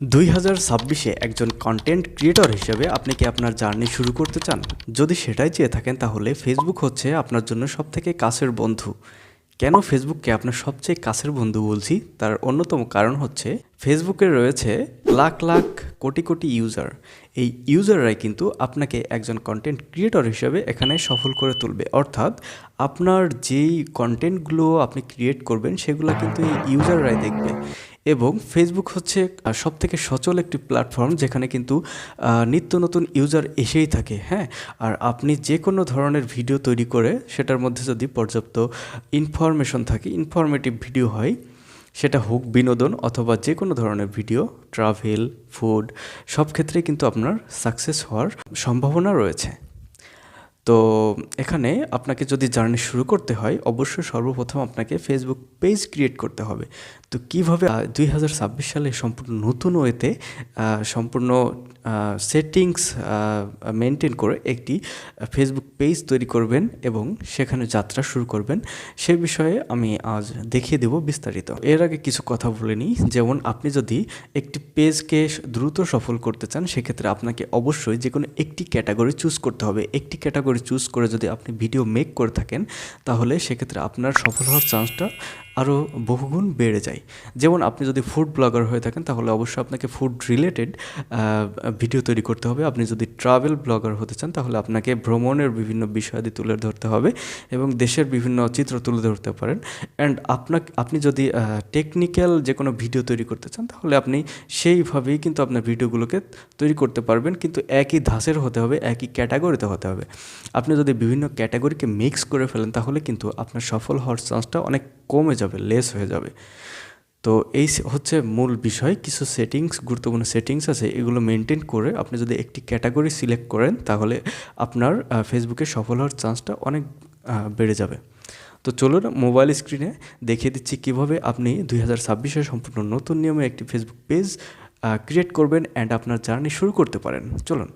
2026-এ একজন content creator হিসেবে আপনি কি আপনার জার্নি শুরু করতে চান? যদি সেটাই চেয়ে থাকেন তাহলে ফেসবুক হচ্ছে আপনার জন্য সবথেকে কাছের বন্ধু। কেন ফেসবুককে আপনার সবচেয়ে কাছের বন্ধু বলছি? তার অন্যতম কারণ হচ্ছে ফেসবুকে রয়েছে লাখ লাখ কোটি কোটি ইউজার। এই ইউজাররাই কিন্তু আপনাকে একজন কন্টেন্ট ক্রিয়েটর হিসেবে এখানে সফল করে তুলবে। অর্থাৎ আপনার যেই কন্টেন্টগুলো আপনি ক্রিয়েট করবেন সেগুলো কিন্তু এই ইউজাররাই দেখবে। এবং ফেসবুক হচ্ছে সবথেকে সচল একটি প্ল্যাটফর্ম যেখানে কিন্তু নিত্য নতুন ইউজার এসেই থাকে, হ্যাঁ? আর আপনি যে কোনো ধরনের ভিডিও তৈরি করে সেটার মধ্যে যদি পর্যাপ্ত ইনফরমেশন থাকে, ইনফরমেটিভ ভিডিও হয়, সেটা হোক বিনোদন অথবা যে কোনো ধরনের ভিডিও, ট্রাভেল, ফুড, সব ক্ষেত্রেই কিন্তু আপনার সাকসেস হওয়ার সম্ভাবনা রয়েছে। তো এখানে আপনাকে যদি জার্নি শুরু করতে হয় অবশ্যই সর্বপ্রথম আপনাকে ফেসবুক পেজ ক্রিয়েট করতে হবে। তো কীভাবে 2026 সালে সম্পূর্ণ নতুন ওয়েতে সম্পূর্ণ সেটিংস মেনটেন করে একটি ফেসবুক পেজ তৈরি করবেন এবং সেখানে যাত্রা শুরু করবেন, সে বিষয়ে আমি আজ দেখিয়ে দেব বিস্তারিত। এর আগে কিছু কথা বলে নিই, যেমন আপনি যদি একটি পেজকে দ্রুত সফল করতে চান সেক্ষেত্রে আপনাকে অবশ্যই যে কোনো একটি ক্যাটাগরি চুজ করতে হবে। একটি ক্যাটাগরি চুজ করে যদি আপনি ভিডিও মেক করে থাকেন তাহলে সেক্ষেত্রে আপনার সফল হওয়ার চান্সটা আরও বহুগুণ বেড়ে যায়। যেমন আপনি যদি ফুড ব্লগার হয়ে থাকেন তাহলে অবশ্যই আপনাকে ফুড রিলেটেড ভিডিও তৈরি করতে হবে। আপনি যদি ট্রাভেল ব্লগার হতে চান তাহলে আপনাকে ভ্রমণের বিভিন্ন বিষয়াদি তুলে ধরতে হবে এবং দেশের বিভিন্ন চিত্র তুলে ধরতে পারেন। অ্যান্ড আপনি যদি টেকনিক্যাল যে কোনো ভিডিও তৈরি করতে চান তাহলে আপনি সেইভাবেই কিন্তু আপনার ভিডিওগুলোকে তৈরি করতে পারবেন, কিন্তু একই ধাঁচের হতে হবে, একই ক্যাটাগরিতে হতে হবে। আপনি যদি বিভিন্ন ক্যাটাগরিকে মিক্স করে ফেলেন তাহলে কিন্তু আপনার সফল হওয়ার চান্সটা অনেক কমে যাবে, লেস হয়ে যাবে। তো এই হচ্ছে মূল বিষয়। কিছু সেটিংস, গুরুত্বপূর্ণ সেটিংস আছে, এগুলো মেনটেন করে আপনি যদি একটি ক্যাটাগরি সিলেক্ট করেন তাহলে আপনার ফেসবুকে সফল হওয়ার চান্সটা অনেক বেড়ে যাবে। তো চলুন মোবাইল স্ক্রিনে দেখিয়ে দিচ্ছি কীভাবে আপনি 2026-এ সম্পূর্ণ নতুন নিয়মে একটি ফেসবুক পেজ ক্রিয়েট করবেন অ্যান্ড আপনার জার্নি শুরু করতে পারেন। চলুন।